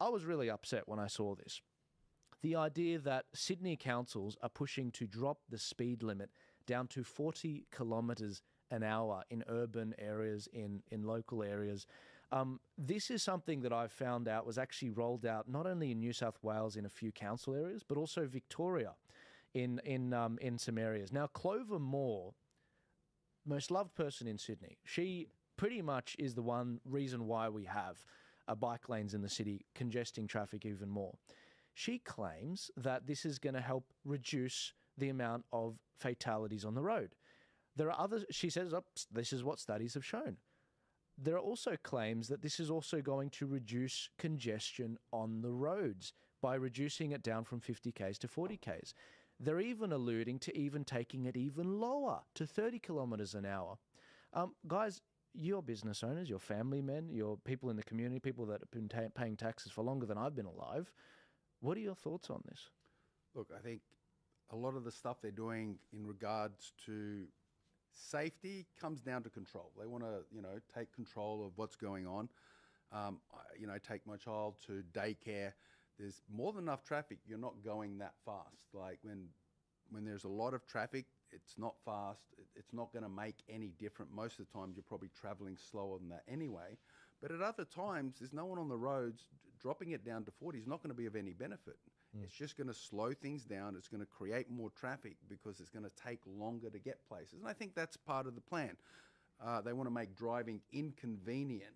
I was really upset when I saw this. The idea that Sydney councils are pushing to drop the speed limit down to 40 kilometres an hour in urban areas, in local areas. This is something that I've found out was actually rolled out not only in New South Wales in a few council areas, but also Victoria in some areas. Now, Clover Moore, most loved person in Sydney, she pretty much is the one reason why we have bike lanes in the city, congesting traffic even more. She claims that this is going to help reduce the amount of fatalities on the road. There are others, she says, this is what studies have shown. There are also claims that this is also going to reduce congestion on the roads by reducing it down from 50 k's to 40 k's. They're even alluding to even taking it even lower to 30 kilometres an hour. Guys, you're business owners, you're family men, you're people in the community, people that have been paying taxes for longer than I've been alive. What are your thoughts on this? Look, I think a lot of the stuff they're doing in regards to safety comes down to control. They want to, take control of what's going on. Take my child to daycare. There's more than enough traffic. You're not going that fast. Like when there's a lot of traffic, it's not fast. It's not going to make any difference. Most of the time, you're probably traveling slower than that anyway. But at other times, there's no one on the roads. Dropping it down to 40 is not going to be of any benefit. It's just going to slow things down. It's going to create more traffic because it's going to take longer to get places. And I think that's part of the plan. They want to make driving inconvenient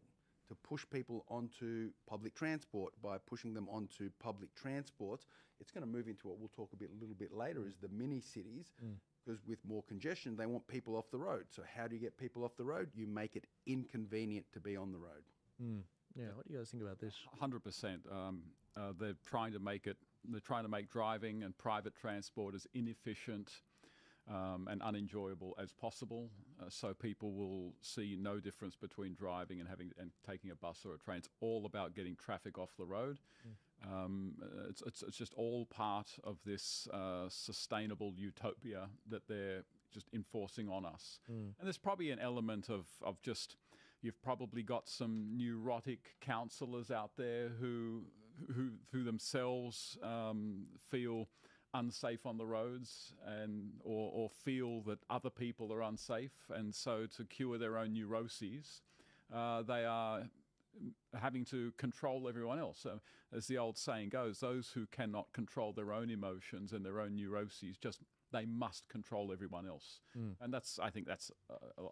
to push people onto public transport. By pushing them onto public transport, it's going to move into what we'll talk a little bit later is the mini cities. Because with more congestion, they want people off the road. So how do you get people off the road? You make it inconvenient to be on the road. Yeah, what do you guys think about this? 100%. They're trying to make driving and private transport as inefficient and unenjoyable as possible, so people will see no difference between driving and taking a bus or a train. It's all about getting traffic off the road. It's just all part of this sustainable utopia that they're just enforcing on us. And there's probably an element of just, you've probably got some neurotic councillors out there who themselves feel unsafe on the roads or feel that other people are unsafe, and so to cure their own neuroses, they are having to control everyone else. So, as the old saying goes, those who cannot control their own emotions and their own neuroses, they must control everyone else. And I think that's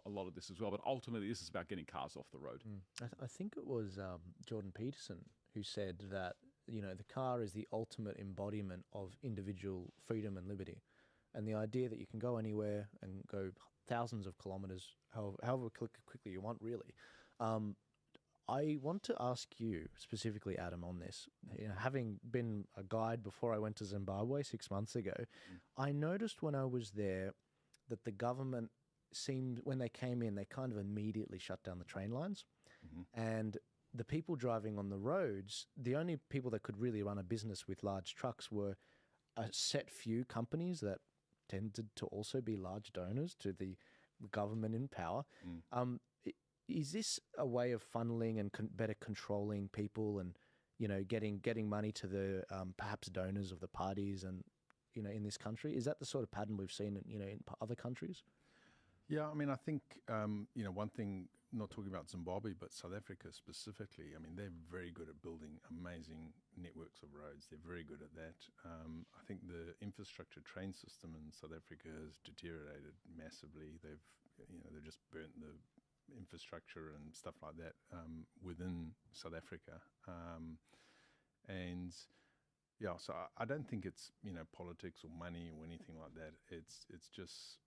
a lot of this as well. But ultimately, this is about getting cars off the road. I think it was Jordan Peterson who said that, the car is the ultimate embodiment of individual freedom and liberty. And the idea that you can go anywhere and go thousands of kilometres, however quickly you want, really. I want to ask you specifically, Adam, on this. Having been a guide before I went to Zimbabwe 6 months ago, I noticed when I was there that the government seemed, when they came in, they kind of immediately shut down the train lines. And the people driving on the roads, the only people that could really run a business with large trucks were a set few companies that tended to also be large donors to the government in power. Is this a way of funneling and better controlling people and, getting money to the perhaps donors of the parties and, in this country? Is that the sort of pattern we've seen, in other countries? Yeah, I mean, I think, one thing, not talking about Zimbabwe, but South Africa specifically, I mean, they're very good at building amazing networks of roads. They're very good at that. I think the infrastructure train system in South Africa has deteriorated massively. They've just burnt the infrastructure and stuff like that within South Africa. So I don't think it's, politics or money or anything like that. It's just...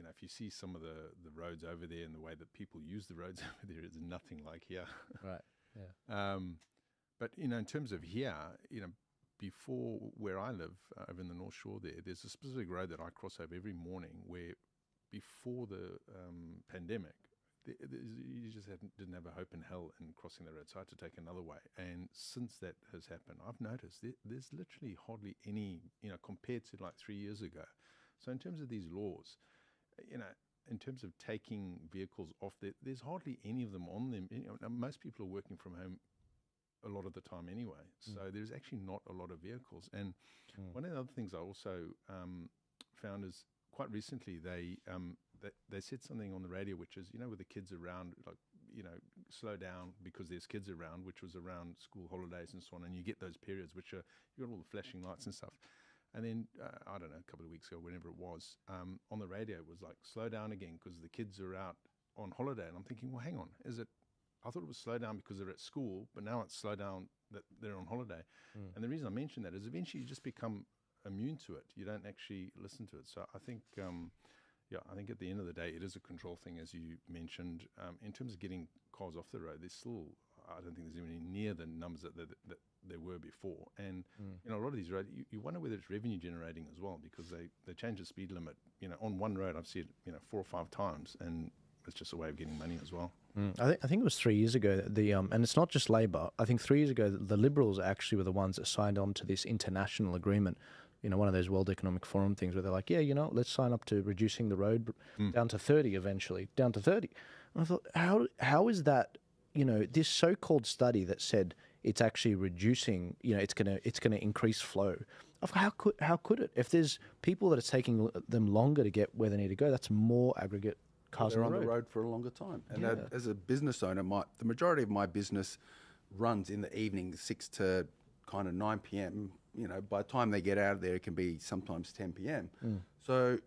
if you see some of the roads over there and the way that people use the roads over there, it's nothing like here. Right, yeah. But, in terms of here, before where I live, over in the North Shore there's a specific road that I cross over every morning where before the pandemic, you just didn't have a hope in hell in crossing the road, so I had to take another way. And since that has happened, I've noticed there's literally hardly any, compared to like 3 years ago. So in terms of these laws, in terms of taking vehicles off, there's hardly any of them on them. Most people are working from home a lot of the time anyway. So there's actually not a lot of vehicles. And one of the other things I also found is quite recently they said something on the radio, which is, with the kids around, like, slow down because there's kids around, which was around school holidays and so on. And you get those periods which are, you got all the flashing lights and stuff. And then, I don't know, a couple of weeks ago, whenever it was, on the radio, it was like, slow down again because the kids are out on holiday. And I'm thinking, well, hang on, I thought it was slow down because they're at school, but now it's slow down that they're on holiday. And the reason I mention that is eventually you just become immune to it. You don't actually listen to it. So I think, I think at the end of the day, it is a control thing, as you mentioned. In terms of getting cars off the road, there's still, I don't think there's any near the numbers that there were before. And, a lot of these roads, you wonder whether it's revenue generating as well, because they change the speed limit. On one road, I've seen it, 4 or 5 times, and it's just a way of getting money as well. I think it was 3 years ago that and it's not just Labor. I think 3 years ago the Liberals actually were the ones that signed on to this international agreement. One of those World Economic Forum things where they're like, let's sign up to reducing the road down to 30 eventually, down to 30. And I thought, how is that? This so-called study that said it's actually reducing. It's gonna increase flow. How could it? If there's people that it's taking them longer to get where they need to go, that's more aggregate cars on the road for a longer time. And as a business owner, the majority of my business runs in the evening, 6 to kind of 9 p.m. By the time they get out of there, it can be sometimes 10 p.m. So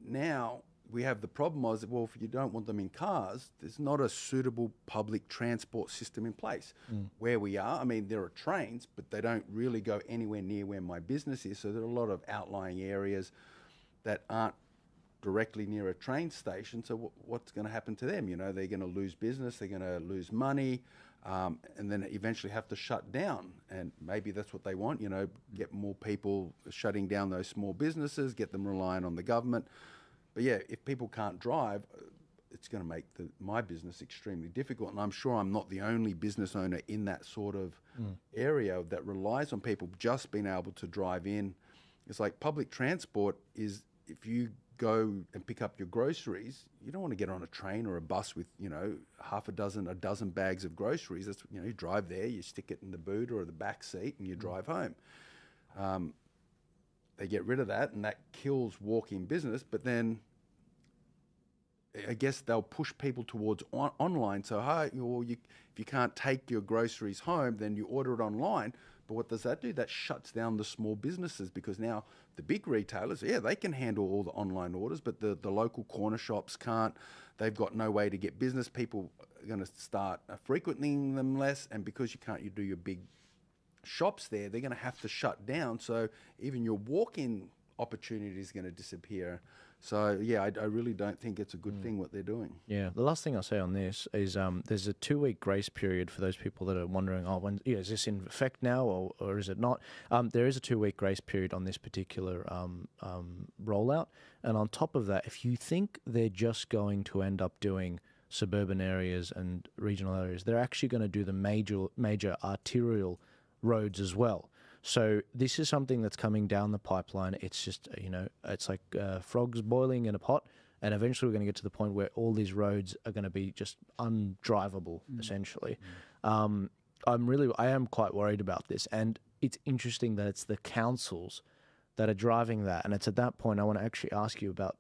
now we have the problem of, well, if you don't want them in cars, there's not a suitable public transport system in place. Where we are, I mean, there are trains, but they don't really go anywhere near where my business is. So there are a lot of outlying areas that aren't directly near a train station. So what's going to happen to them? They're going to lose business, they're going to lose money, and then eventually have to shut down. And maybe that's what they want, get more people shutting down those small businesses, get them relying on the government. But yeah, if people can't drive, it's going to make my business extremely difficult. And I'm sure I'm not the only business owner in that sort of area that relies on people just being able to drive in. It's like public transport is, if you go and pick up your groceries, you don't want to get on a train or a bus with, a dozen bags of groceries. That's, you drive there, you stick it in the boot or the back seat and you drive home. They get rid of that and that kills walk-in business, but then I guess they'll push people towards online. So, if you can't take your groceries home, then you order it online. But what does that do? That shuts down the small businesses, because now the big retailers, they can handle all the online orders, but the local corner shops can't. They've got no way to get business. People are going to start frequenting them less, and because you do your big shops there, they're going to have to shut down. So even your walk-in opportunity is going to disappear. So I really don't think it's a good thing what they're doing. Yeah, the last thing I'll say on this is there's a 2-week grace period for those people that are wondering, when is this in effect now or is it not? There is a 2-week grace period on this particular rollout, and on top of that, if you think they're just going to end up doing suburban areas and regional areas, they're actually going to do the major arterial roads as well. So this is something that's coming down the pipeline. It's just, it's like frogs boiling in a pot, and eventually we're going to get to the point where all these roads are going to be just undrivable, essentially. I am quite worried about this, and it's interesting that it's the councils that are driving that. And it's at that point I want to actually ask you about